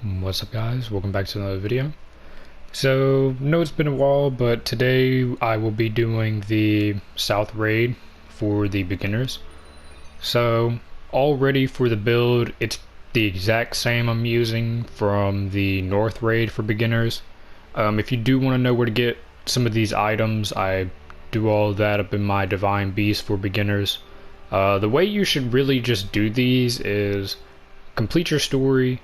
What's up guys, welcome back to another video. So, know it's been a while, but today I will be doing the South Raid for the beginners. So, all ready for the build. It's the exact same I'm using from the North Raid for beginners. If you do want to know where to get some of these items, I do all that up in my Divine Beast for beginners. The way you should really just do these is complete your story,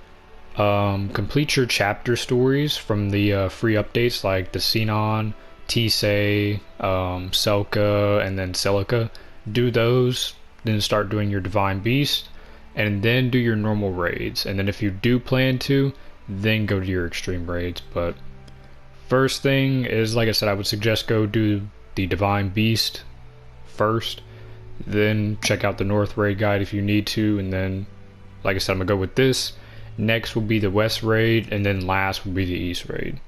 complete your chapter stories from the free updates like the Xenon, Tisei, Selka, and then Celica. Do those, then start doing your Divine Beast, and then do your normal raids. And then if you do plan to, then go to your extreme raids. But first thing is, like I said, I would suggest go do the Divine Beast first, then check out the North Raid guide if you need to, and then, like I said, I'm gonna go with this. Next will be the West Raid, and then last will be the East Raid.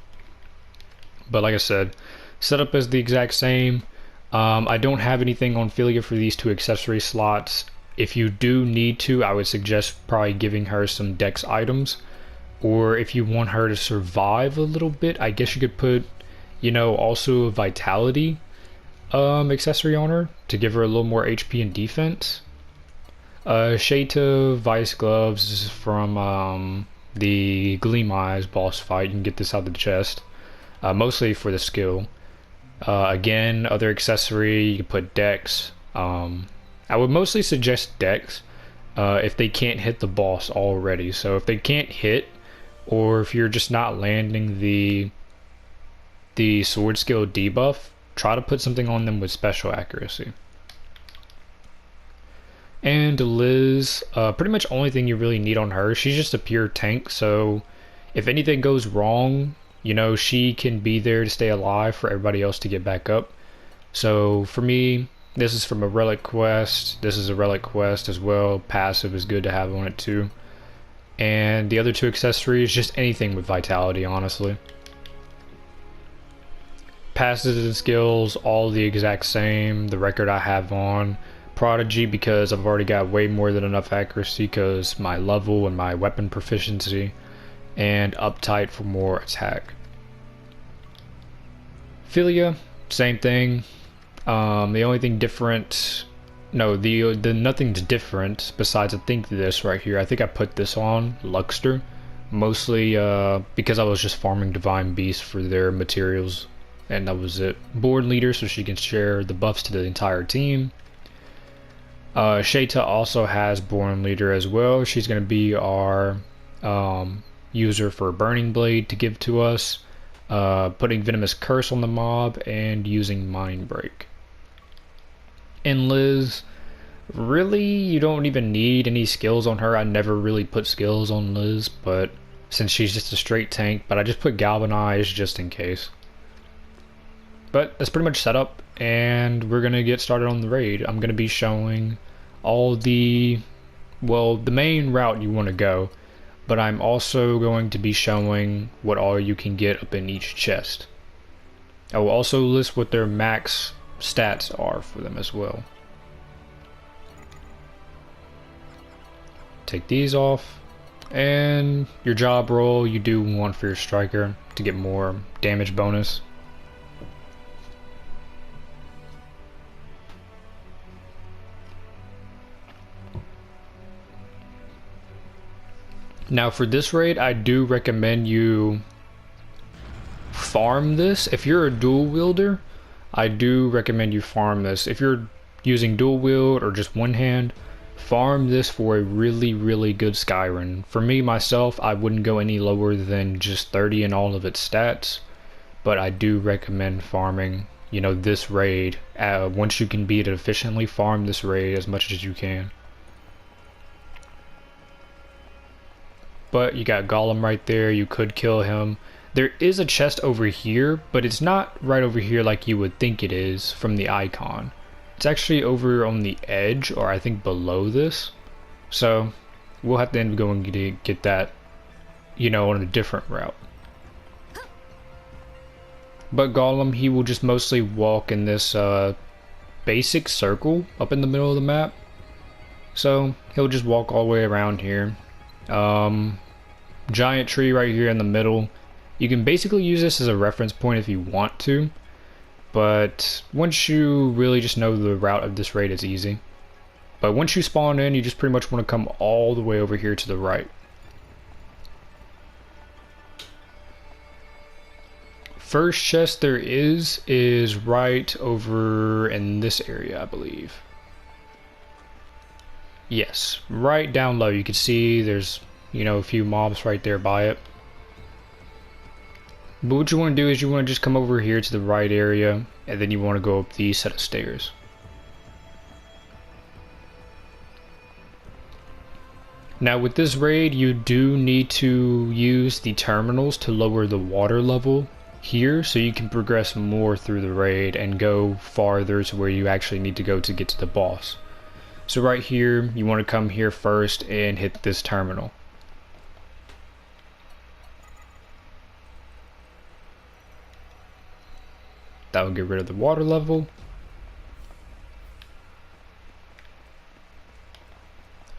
But like I said, setup is the exact same. I don't have anything on Philia for these two accessory slots. If you do need to, I would suggest probably giving her some dex items. Or if you want her to survive a little bit, I guess you could put, also a Vitality accessory on her to give her a little more HP and defense. Sheta Vice Gloves from the Gleam Eyes boss fight. You can get this out of the chest, mostly for the skill. Again, other accessory, you can put Dex. I would mostly suggest Dex if they can't hit the boss already. So if they can't hit, or if you're just not landing the sword skill debuff, try to put something on them with special accuracy. And Liz, pretty much only thing you really need on her, she's just a pure tank, so if anything goes wrong, she can be there to stay alive for everybody else to get back up. So for me, this is from a relic quest, this is a relic quest as well, passive is good to have on it too. And the other two accessories, just anything with vitality, honestly. Passives and skills, all the exact same, the record I have on. Prodigy because I've already got way more than enough accuracy because my level and my weapon proficiency, and Uptight for more attack. Philia, same thing. The only thing different, the nothing's different besides I think this right here. I think I put this on Luxter, mostly because I was just farming Divine Beast for their materials, and that was it. Board leader so she can share the buffs to the entire team. Sheta also has Born Leader as well. She's going to be our user for Burning Blade to give to us, putting Venomous Curse on the mob, and using Mind Break. And Liz, really, you don't even need any skills on her. I never really put skills on Liz, but since she's just a straight tank, but I just put Galvanize just in case. But that's pretty much set up, and we're gonna get started on the raid. I'm gonna be showing all the main route you want to go, but I'm also going to be showing what all you can get up in each chest. I will also list what their max stats are for them as well. Take these off, and your job roll you do want for your striker to get more damage bonus. Now for this raid, I do recommend you farm this. If you're a dual wielder, I do recommend you farm this. If you're using dual wield or just one hand, farm this for a really, really good Skyrim. For me, myself, I wouldn't go any lower than just 30 in all of its stats, but I do recommend farming, this raid. Once you can beat it efficiently, farm this raid as much as you can. But you got Golem right there, you could kill him. There is a chest over here, but it's not right over here like you would think it is from the icon. It's actually over on the edge, or I think below this. So we'll have to end up going to get that, on a different route. But Golem, he will just mostly walk in this basic circle up in the middle of the map. So he'll just walk all the way around here. Giant tree right here in the middle. You can basically use this as a reference point if you want to, but once you really just know the route of this raid, it's easy. But once you spawn in, you just pretty much want to come all the way over here to the right. First chest there is right over in this area, I believe. Yes, right down low. You can see there's, you know, a few mobs right there by it. But what you want to do is you want to just come over here to the right area, and then you want to go up these set of stairs. Now with this raid, you do need to use the terminals to lower the water level here, so you can progress more through the raid and go farther to where you actually need to go to get to the boss. So right here, you want to come here first and hit this terminal. That will get rid of the water level.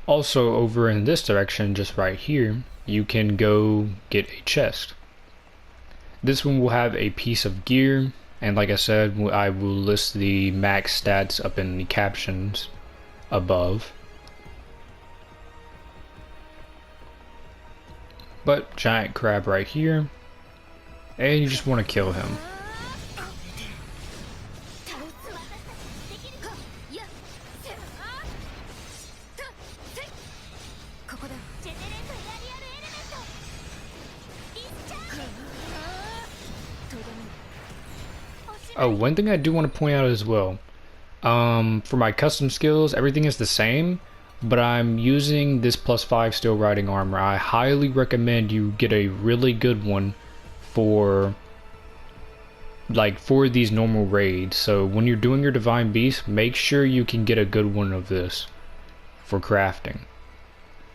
Also over in this direction, just right here, you can go get a chest. This one will have a piece of gear, and like I said, I will list the max stats up in the captions above. But giant crab right here, and you just want to kill him. Oh, one thing I do want to point out as well, for my custom skills, everything is the same, but I'm using this +5 steel riding armor. I highly recommend you get a really good one for these normal raids. So when you're doing your divine beast, make sure you can get a good one of this for crafting.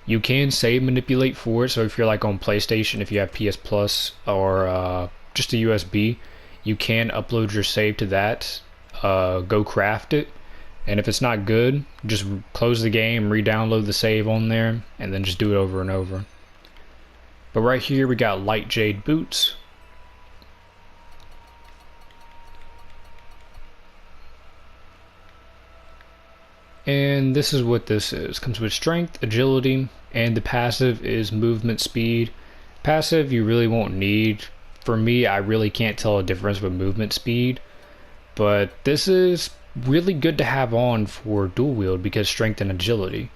You can save manipulate for it, so if you're like on PlayStation, if you have PS Plus or just a USB, you can upload your save to that, go craft it, and if it's not good, just close the game, re-download the save on there, and then just do it over and over. But right here we got light jade boots. And this is what this is. Comes with strength, agility, and the passive is movement speed. Passive you really won't need. For me, I really can't tell a difference with movement speed, but this is really good to have on for dual wield because strength and agility.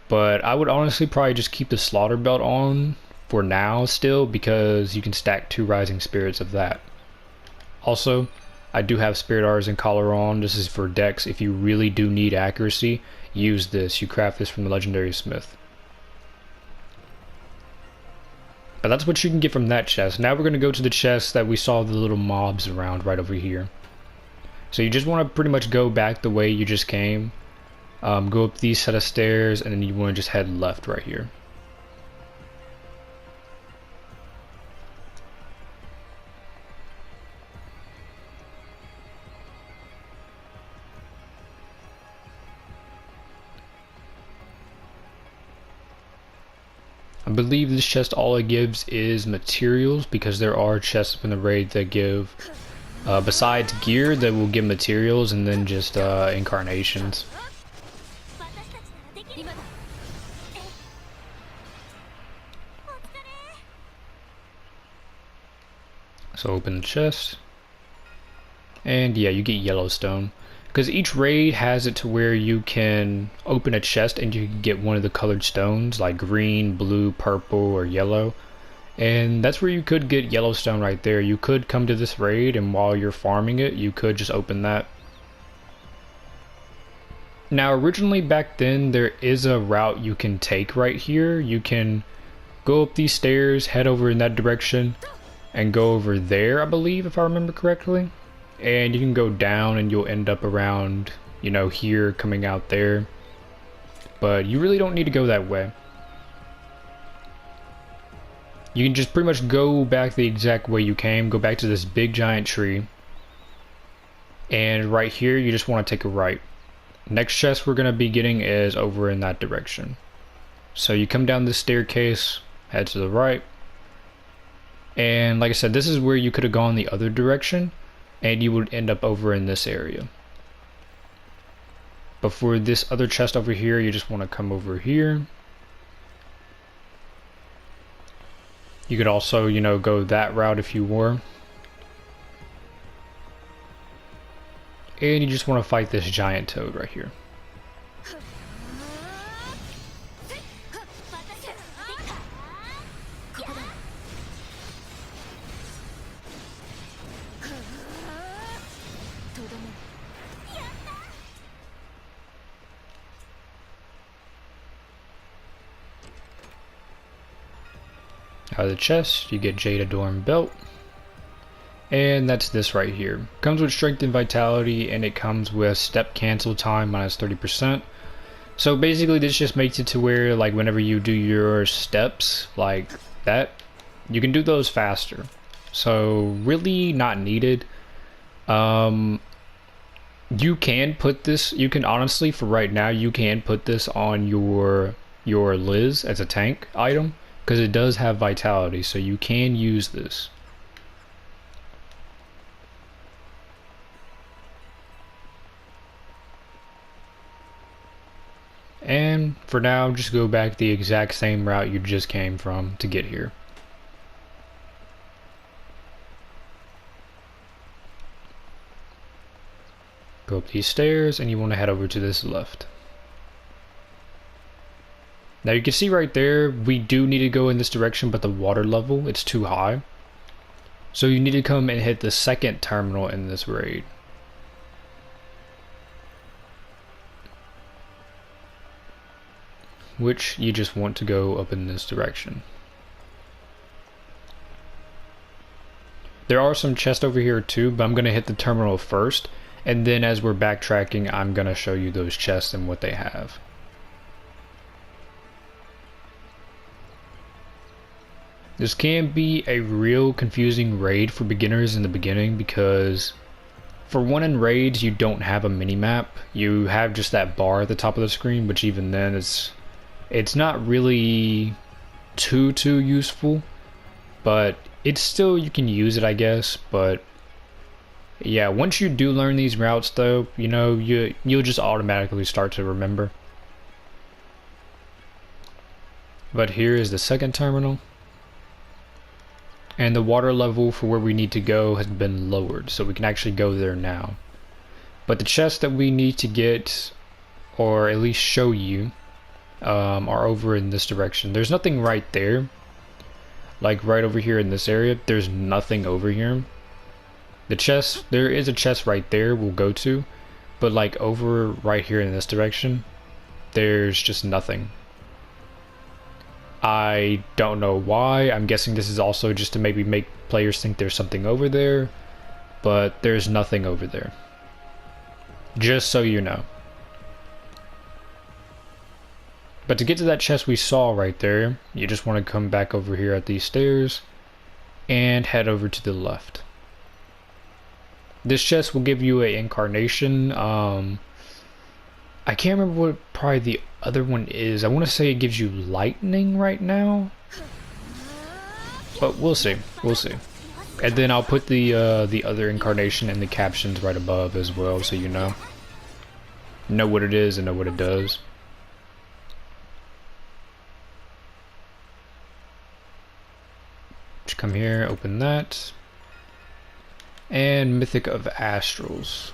But I would honestly probably just keep the slaughter belt on for now still, because you can stack 2 rising spirits of that. Also, I do have spirit arts and collar on. This is for dex. If you really do need accuracy, use this. You craft this from the legendary smith. But that's what you can get from that chest. Now we're going to go to the chest that we saw the little mobs around right over here. So you just want to pretty much go back the way you just came. Go up these set of stairs, and then you want to just head left right here. I believe this chest all it gives is materials, because there are chests in the raid that give, besides gear, that will give materials, and then just incarnations. So open the chest, and yeah, you get Yellowstone. Because each raid has it to where you can open a chest and you can get one of the colored stones, like green, blue, purple, or yellow. And that's where you could get Yellowstone right there. You could come to this raid, and while you're farming it, you could just open that. Now originally back then, there is a route you can take right here. You can go up these stairs, head over in that direction, and go over there, I believe, if I remember correctly. And you can go down and you'll end up around, you know, here, coming out there. But you really don't need to go that way. You can just pretty much go back the exact way you came, go back to this big giant tree. And right here, you just want to take a right. Next chest we're going to be getting is over in that direction. So you come down this staircase, head to the right, and like I said, this is where you could have gone the other direction and you would end up over in this area. But for this other chest over here, you just want to come over here. You could also, you know, go that route if you were. And you just want to fight this giant toad right here. Out of the chest, you get Jade Adorned Belt. And that's this right here. Comes with strength and vitality, and it comes with step cancel time minus 30%. So basically this just makes it to where, like, whenever you do your steps like that, you can do those faster. So really not needed. You can put this, you can honestly, for right now, you can put this on your Liz as a tank item, because it does have vitality, so you can use this. And for now, just go back the exact same route you just came from to get here. Go up these stairs, and you want to head over to this left. Now you can see right there, we do need to go in this direction, but the water level, it's too high. So you need to come and hit the second terminal in this raid. Which you just want to go up in this direction. There are some chests over here too, but I'm going to hit the terminal first, and then as we're backtracking, I'm going to show you those chests and what they have. This can be a real confusing raid for beginners in the beginning, because for one, in raids you don't have a mini-map. You have just that bar at the top of the screen, which even then it's not really too useful, but it's still, you can use it, I guess. But yeah, once you do learn these routes though, you know, you'll just automatically start to remember. But here is the second terminal. And the water level for where we need to go has been lowered, so we can actually go there now. But the chests that we need to get, or at least show you, are over in this direction. There's nothing right there. Like right over here in this area, there's nothing over here. The chest, there is a chest right there we'll go to, but like over right here in this direction, there's just nothing. I don't know why. I'm guessing this is also just to maybe make players think there's something over there, but there's nothing over there. Just so you know. But to get to that chest we saw right there, you just want to come back over here at these stairs and head over to the left. This chest will give you an incarnation. I can't remember what probably the other one is. I want to say it gives you lightning right now, but we'll see. We'll see. And then I'll put the other incarnation in the captions right above as well, so you know what it is and know what it does. Just come here, open that, and Mythic of Astrals.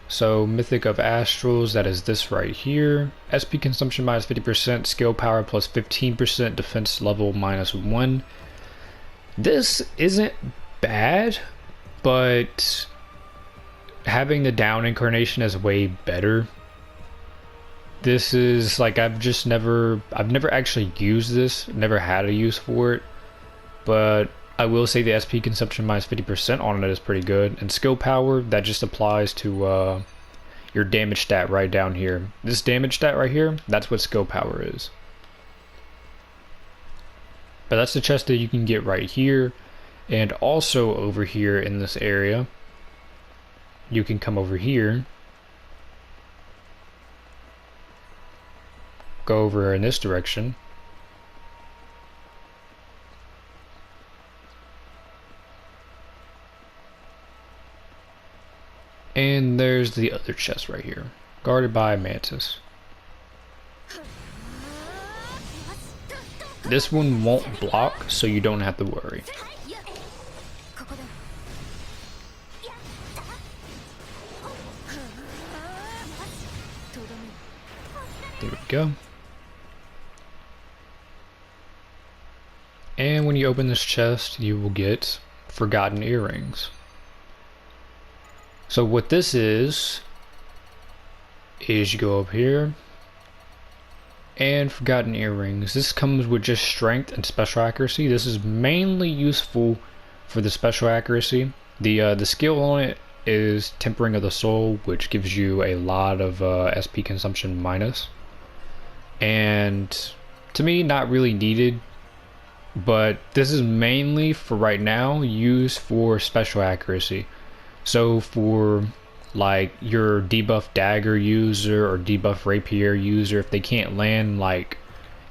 So Mythic of Astrals, that is this right here. SP consumption minus 50%, skill power plus 15%, defense level minus 1. This isn't bad, but having the down incarnation is way better. This is like, I've never actually used this, never had a use for it, but I will say the SP consumption minus 50% on it is pretty good. And skill power, that just applies to your damage stat right down here. This damage stat right here, that's what skill power is. But that's the chest that you can get right here. And also over here in this area, you can come over here, go over in this direction. And there's the other chest right here, guarded by a mantis. This one won't block, so you don't have to worry. There we go. And when you open this chest, you will get forgotten earrings. So what this is you go up here and forgotten earrings. This comes with just strength and special accuracy. This is mainly useful for the special accuracy. The skill on it is tempering of the soul, which gives you a lot of SP consumption minus. And to me, not really needed, but this is mainly for right now used for special accuracy. So for like your debuff dagger user or debuff rapier user, if they can't land, like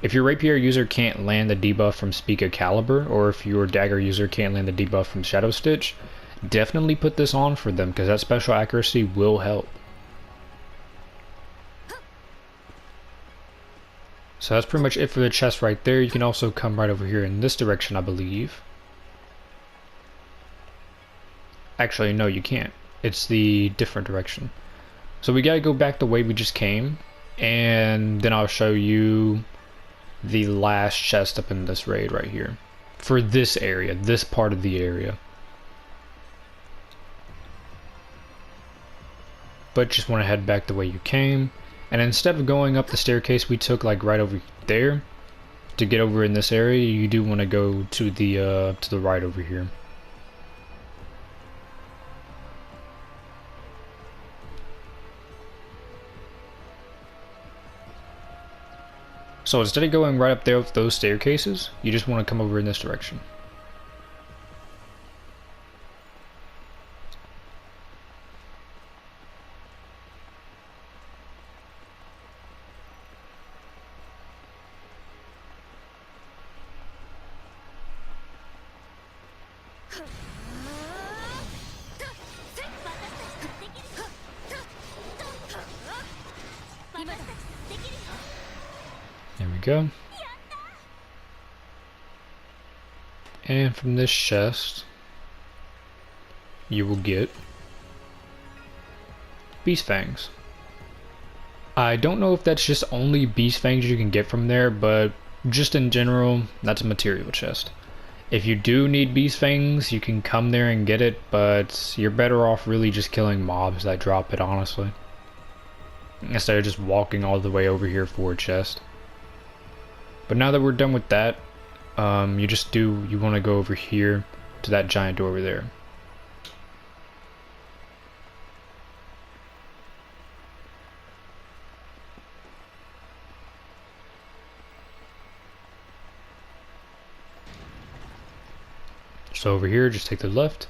if your rapier user can't land the debuff from Speak of Caliber, or if your dagger user can't land the debuff from Shadow Stitch, definitely put this on for them, because that special accuracy will help. So that's pretty much it for the chest right there. You can also come right over here in this direction, I believe. Actually, no, you can't. It's the different direction. So we gotta go back the way we just came, and then I'll show you the last chest up in this raid right here. For this area, this part of the area. But just want to head back the way you came. And instead of going up the staircase we took like right over there to get over in this area, you do want to go to the right over here. So instead of going right up there with those staircases, you just want to come over in this direction. There we go. And from this chest, you will get Beast Fangs. I don't know if that's just only Beast Fangs you can get from there, but just in general, that's a material chest. If you do need Beast Fangs, you can come there and get it, but you're better off really just killing mobs that drop it, honestly, instead of just walking all the way over here for a chest. But now that we're done with that, you want to go over here to that giant door over there. So over here, just take the left.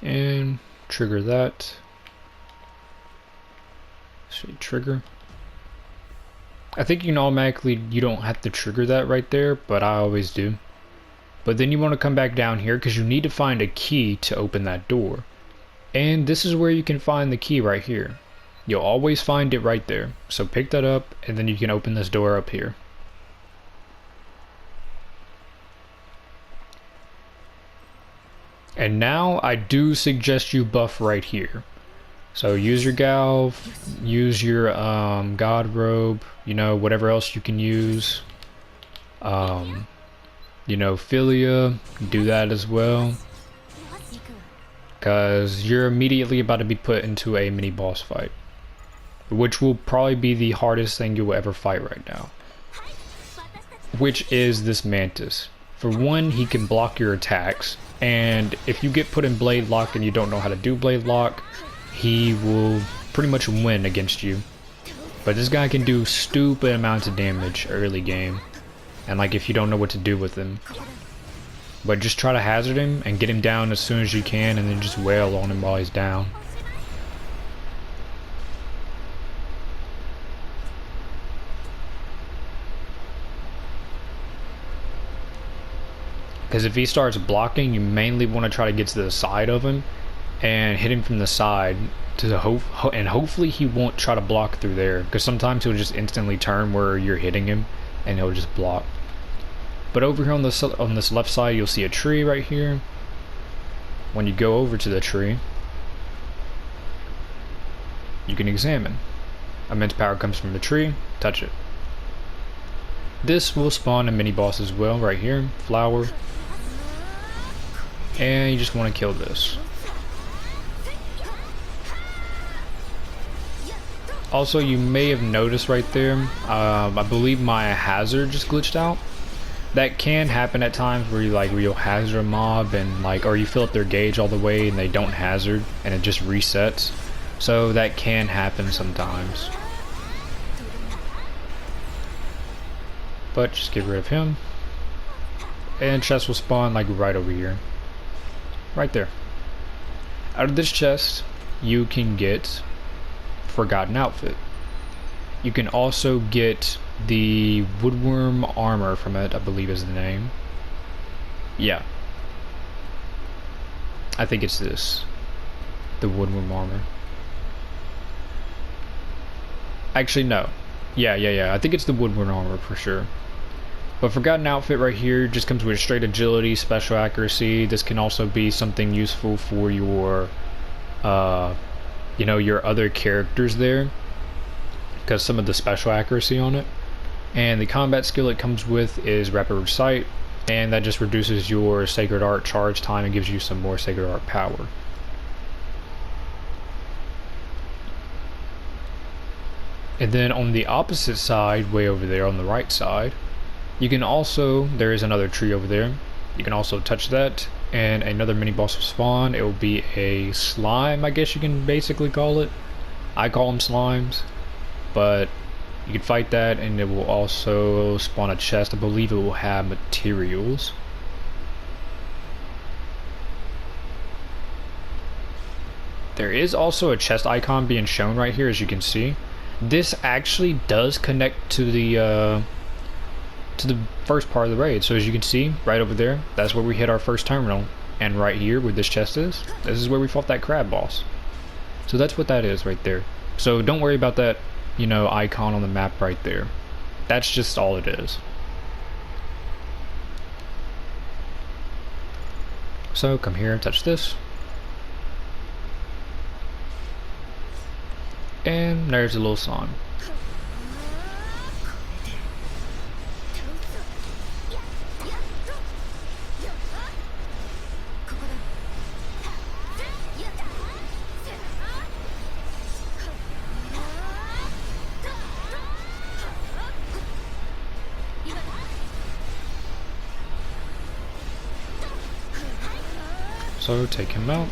And trigger that. Trigger. I think you don't have to trigger that right there, but I always do. But then you want to come back down here because you need to find a key to open that door. And this is where you can find the key right here. You'll always find it right there. So pick that up and then you can open this door up here. And now I do suggest you buff right here. So use your Galv, use your God Robe, whatever else you can use. Philia, do that as well. Because you're immediately about to be put into a mini boss fight, which will probably be the hardest thing you will ever fight right now. Which is this Mantis. For one, he can block your attacks, and if you get put in Blade Lock and you don't know how to do Blade Lock, he will pretty much win against you. But this guy can do stupid amounts of damage early game, and like if you don't know what to do with him. But just try to hazard him and get him down as soon as you can, and then just wail on him while he's down. Because if he starts blocking, you mainly want to try to get to the side of him and hit him from the side and hopefully he won't try to block through there, because sometimes he'll just instantly turn where you're hitting him and he'll just block. But over here on this left side, you'll see a tree right here. When you go over to the tree, you can examine. Immense power comes from the tree. Touch it. This will spawn a mini boss as well right here. Flower. And you just want to kill this. Also, you may have noticed right there, I believe my hazard just glitched out. That can happen at times where you'll hazard a mob and or you fill up their gauge all the way and they don't hazard and it just resets. So that can happen sometimes. But just get rid of him. And chest will spawn right over here. Right there. Out of this chest, you can get Forgotten Outfit. You can also get the Woodworm Armor from it, I believe is the name. Yeah. I think it's this. The Woodworm Armor. Actually, no. Yeah. I think it's the Woodworm Armor for sure. But Forgotten Outfit right here just comes with straight agility, special accuracy. This can also be something useful for your, your other characters there, because some of the special accuracy on it. And the combat skill it comes with is Rapid Recite, and that just reduces your Sacred Art charge time and gives you some more Sacred Art power. And then on the opposite side, way over there on the right side, you can also, there is another tree over there, you can also touch that and another mini boss will spawn. It will be a slime, I guess you can basically call it. I call them slimes, but you can fight that and it will also spawn a chest. I believe it will have materials. There is also a chest icon being shown right here, as you can see. This actually does connect to the first part of the raid. So as you can see, right over there, that's where we hit our first terminal. And right here, where this chest is, this is where we fought that crab boss. So that's what that is right there. So don't worry about that, icon on the map right there. That's just all it is. So come here and touch this. And there's a little slime. So take him out.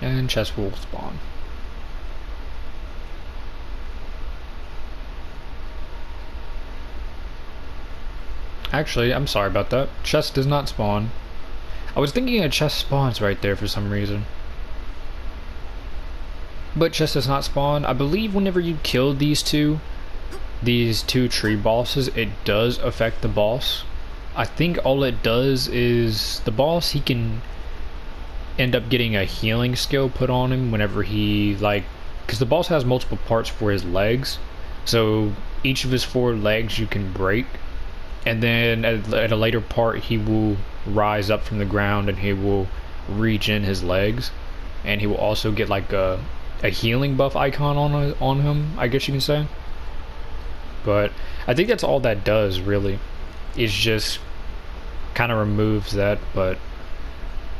And chest will spawn. Actually, I'm sorry about that. Chest does not spawn. I was thinking a chest spawns right there for some reason. But chest does not spawn. I believe whenever you kill these two tree bosses, it does affect the boss. I think all it does is the boss, he can end up getting a healing skill put on him whenever he because the boss has multiple parts for his legs, so each of his 4 legs you can break, and then at a later part he will rise up from the ground and he will regen his legs, and he will also get a healing buff icon on him, I guess you can say. But I think that's all that does really, is just kind of removes that. But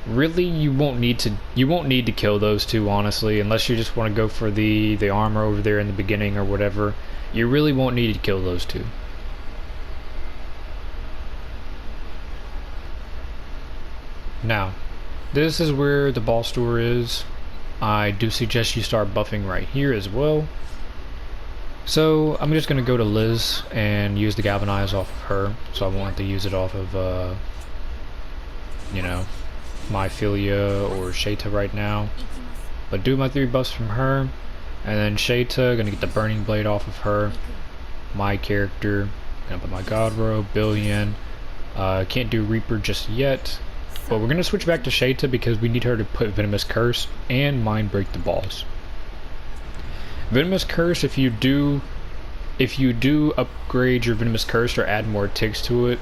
really you won't need to kill those two, honestly, unless you just want to go for the armor over there in the beginning or whatever. You really won't need to kill those two. Now, this is where the boss door is. I do suggest you start buffing right here as well. So I'm just gonna go to Liz and use the Galvanize off of her, so I won't have to use it off of you know, my Philia or Shayta right now. But do my 3 buffs from her, and then Shayta, gonna get the Burning Blade off of her. My character, gonna put my God Robe, Billion. Can't do Reaper just yet, but we're gonna switch back to Shayta because we need her to put Venomous Curse and Mind Break the boss. Venomous Curse, if you do upgrade your Venomous Curse or add more ticks to it,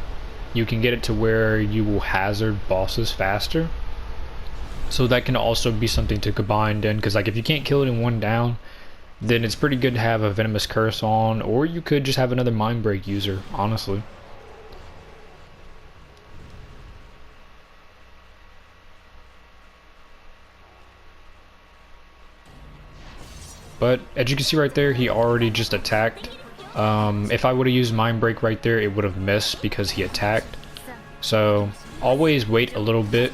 you can get it to where you will hazard bosses faster. So that can also be something to combine in, because like if you can't kill it in one down, then it's pretty good to have a Venomous Curse on, or you could just have another Mind Break user, honestly. But as you can see right there, he already just attacked. If I would have used Mind Break right there, it would have missed because he attacked. So always wait a little bit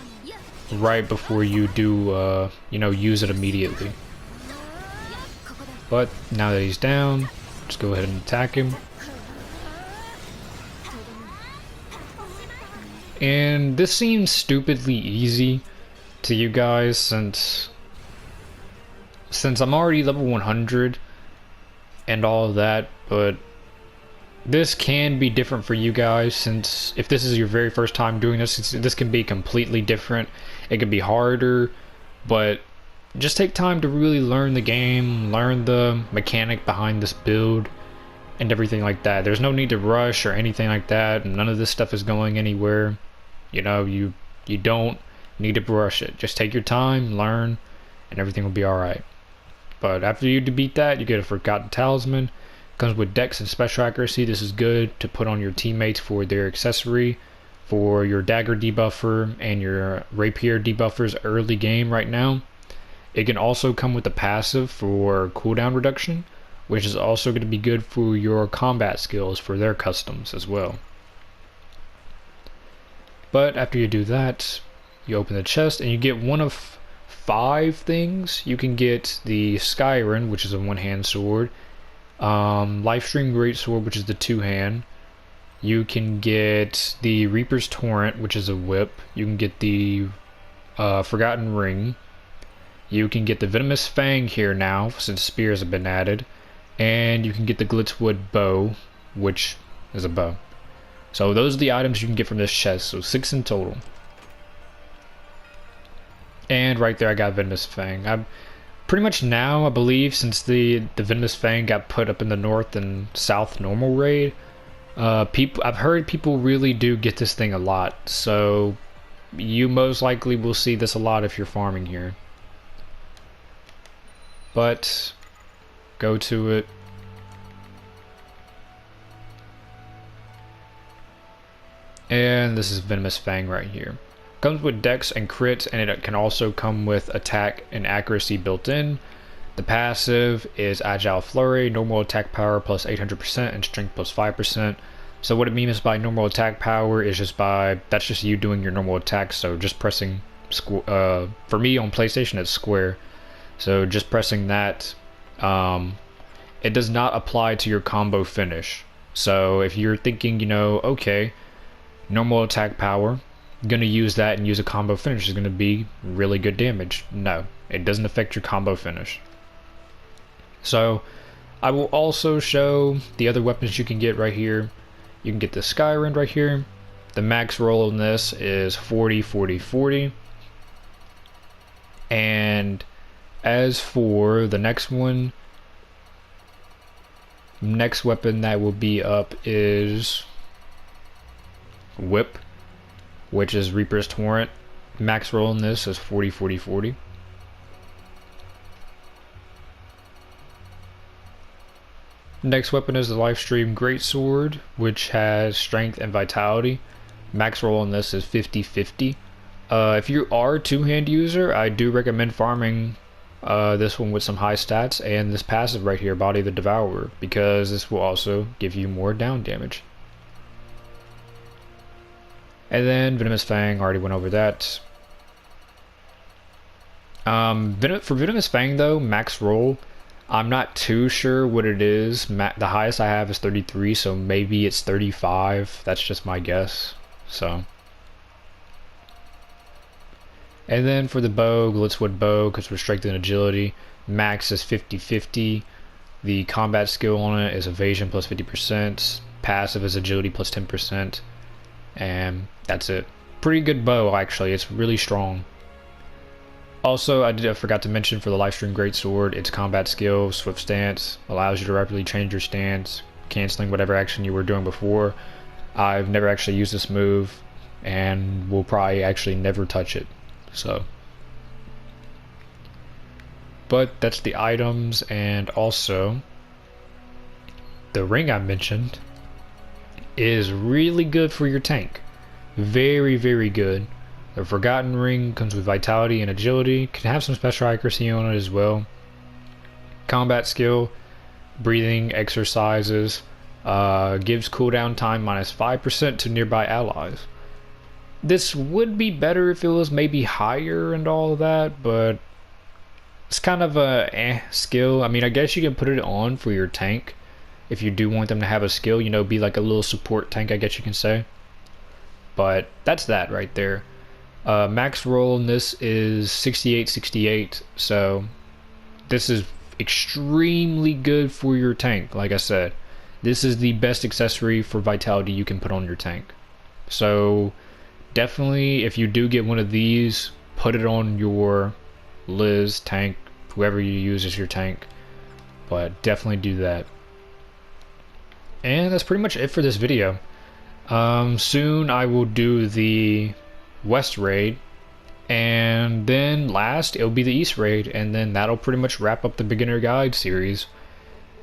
right before you do, you know, use it immediately. But now that he's down, just go ahead and attack him. And this seems stupidly easy to you guys since I'm already level 100 and all of that, but this can be different for you guys, since if this is your very first time doing this, this can be completely different. It can be harder, but just take time to really learn the game, learn the mechanic behind this build and everything like that. There's no need to rush or anything like that. None of this stuff is going anywhere. You know, you don't need to rush it. Just take your time, learn, and everything will be alright. But after you beat that, you get a Forgotten Talisman. Comes with Dex and Special Accuracy. This is good to put on your teammates for their accessory, for your Dagger debuffer and your Rapier debuffers early game right now. It can also come with a passive for cooldown reduction, which is also going to be good for your combat skills for their customs as well. But after you do that, you open the chest and you get one of 5 things. You can get the Skyrim, which is a 1-hand sword, Lifestream Greatsword, which is the 2-hand. You can get the Reaper's Torrent, which is a whip. You can get the Forgotten Ring. You can get the Venomous Fang here now, since spears have been added. And you can get the Glitzwood Bow, which is a bow. So those are the items you can get from this chest, so 6 in total. And right there I got Venomous Fang. I'm pretty much now, I believe, since the Venomous Fang got put up in the north and south normal raid, I've heard people really do get this thing a lot, so you most likely will see this a lot if you're farming here. But go to it. And this is Venomous Fang right here. Comes with Dex and Crit, and it can also come with Attack and Accuracy built in. The passive is Agile Flurry, normal attack power plus 800% and strength plus 5%. So what it means by normal attack power is that's just you doing your normal attacks, so just pressing, for me on PlayStation it's square. So just pressing that, it does not apply to your combo finish. So if you're thinking, you know, okay, normal attack power, gonna use that and use a combo finish is gonna be really good damage. No, it doesn't affect your combo finish. So I will also show the other weapons you can get right here. You can get the Skyrend right here. The max roll in this is 40 40 40. And as for the next one, next weapon that will be up is Whip, which is Reaper's Torrent. Max roll in this is 40 40 40. Next weapon is the Lifestream Greatsword, which has Strength and Vitality. Max roll in this is 50 50. If you are a 2-hand user, I do recommend farming this one with some high stats and this passive right here, Body of the Devourer, because this will also give you more down damage. And then Venomous Fang, already went over that. For Venomous Fang though, max roll, I'm not too sure what it is. The highest I have is 33, so maybe it's 35. That's just my guess. So, and then for the bow, Glitzwood bow, because we're strength and agility, max is 50-50. The combat skill on it is evasion plus 50%. Passive is agility plus 10%. And that's it. Pretty good bow, actually. It's really strong. Also, I forgot to mention for the Livestream Greatsword, its combat skill, Swift Stance, allows you to rapidly change your stance, canceling whatever action you were doing before. I've never actually used this move, and will probably actually never touch it. So, but that's the items, and also the ring I mentioned is really good for your tank. Very, very good. The Forgotten Ring comes with Vitality and Agility, can have some special accuracy on it as well. Combat skill, breathing exercises, gives cooldown time minus 5% to nearby allies. This would be better if it was maybe higher and all of that, but it's kind of a skill. I mean, I guess you can put it on for your tank if you do want them to have a skill, you know, be like a little support tank, I guess you can say. But that's that right there. Max roll in this is 68-68, so this is extremely good for your tank. Like I said, this is the best accessory for vitality you can put on your tank. So definitely, if you do get one of these, put it on your Liz tank, whoever you use as your tank. But definitely do that. And that's pretty much it for this video. Soon I will do the West raid, and then last it'll be the East raid, and then that'll pretty much wrap up the beginner guide series.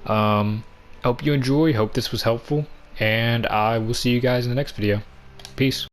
Hope you enjoy, hope this was helpful, and I will see you guys in the next video. Peace.